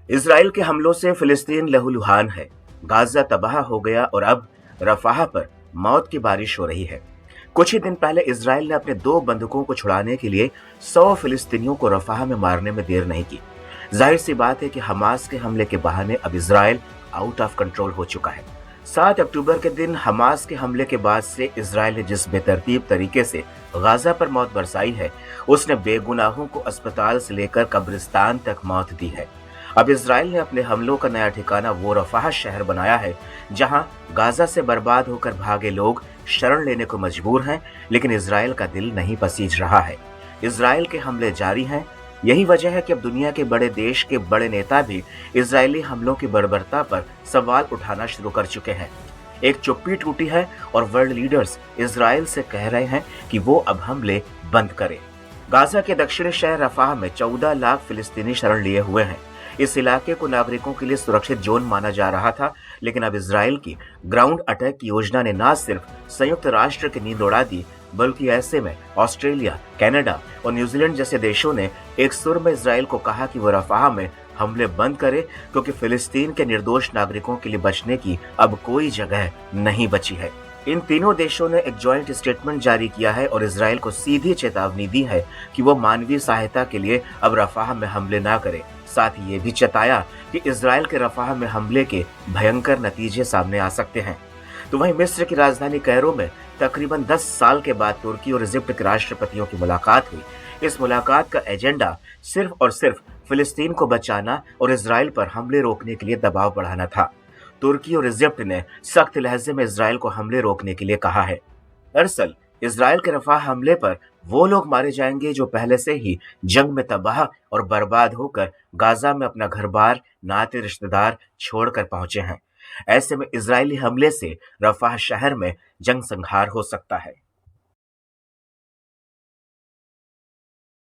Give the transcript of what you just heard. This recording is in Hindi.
इजराइल के हमलों से फिलिस्तीन लहूलुहान है। गाजा तबाह हो गया और अब रफाह पर मौत की बारिश हो रही है। कुछ ही दिन पहले इजराइल ने अपने 2 बंधुकों को छुड़ाने के लिए 100 फिलिस्तीनियों को रफाह में मारने में देर नहीं की। जाहिर सी बात है कि हमास के हमले के बहाने अब इजराइल आउट ऑफ कंट्रोल हो चुका है। 7 अक्टूबर के दिन हमास के हमले के बाद से इजराइल ने जिस बेतरतीब तरीके से गाजा पर मौत बरसाई है, उसने बेगुनाहों को अस्पताल से लेकर कब्रिस्तान तक मौत दी है। अब इजराइल ने अपने हमलों का नया ठिकाना वो रफाह शहर बनाया है, जहां गाजा से बर्बाद होकर भागे लोग शरण लेने को मजबूर हैं, लेकिन इजराइल का दिल नहीं पसीज रहा है। इजराइल के हमले जारी हैं। यही वजह है कि अब दुनिया के बड़े देश के बड़े नेता भी इजरायली हमलों की बर्बरता पर सवाल उठाना शुरू कर चुके हैं। एक चुप्पी टूटी है और वर्ल्ड लीडर्स इजराइल से कह रहे हैं कि वो अब हमले बंद करे। गाजा के दक्षिणी शहर रफाह में 14 लाख फिलिस्तीनी शरण लिए हुए हैं। इस इलाके को नागरिकों के लिए सुरक्षित जोन माना जा रहा था, लेकिन अब इजराइल की ग्राउंड अटैक की योजना ने न सिर्फ संयुक्त राष्ट्र की नींद उड़ा दी, बल्कि ऐसे में ऑस्ट्रेलिया, कनाडा और न्यूजीलैंड जैसे देशों ने एक सुर में इजराइल को कहा कि वो रफाह में हमले बंद करे, क्योंकि फिलिस्तीन के निर्दोष नागरिकों के लिए बचने की अब कोई जगह नहीं बची है। इन तीनों देशों ने एक जॉइंट स्टेटमेंट जारी किया है और इजराइल को सीधी चेतावनी दी है कि वो मानवीय सहायता के लिए अब रफाह में हमले ना करे। साथ ही ये भी चेताया कि इजराइल के रफाह में हमले के भयंकर नतीजे सामने आ सकते हैं। तो वहीं मिस्र की राजधानी कैरो में तकरीबन 10 साल के बाद तुर्की और इजिप्ट के राष्ट्रपतियों की मुलाकात हुई। इस मुलाकात का एजेंडा सिर्फ और सिर्फ फिलिस्तीन को बचाना और इजराइल पर हमले रोकने के लिए दबाव बढ़ाना था। तुर्की और इजिप्ट ने सख्त लहजे में इजराइल को हमले रोकने के लिए कहा है। दरअसल इजराइल के रफाह हमले पर वो लोग मारे जाएंगे जो पहले से ही जंग में तबाह और बर्बाद होकर गाजा में अपना घर-बार, नाते रिश्तेदार छोड़कर पहुंचे हैं। ऐसे में इजरायली हमले से रफाह शहर में जंग संहार हो सकता है।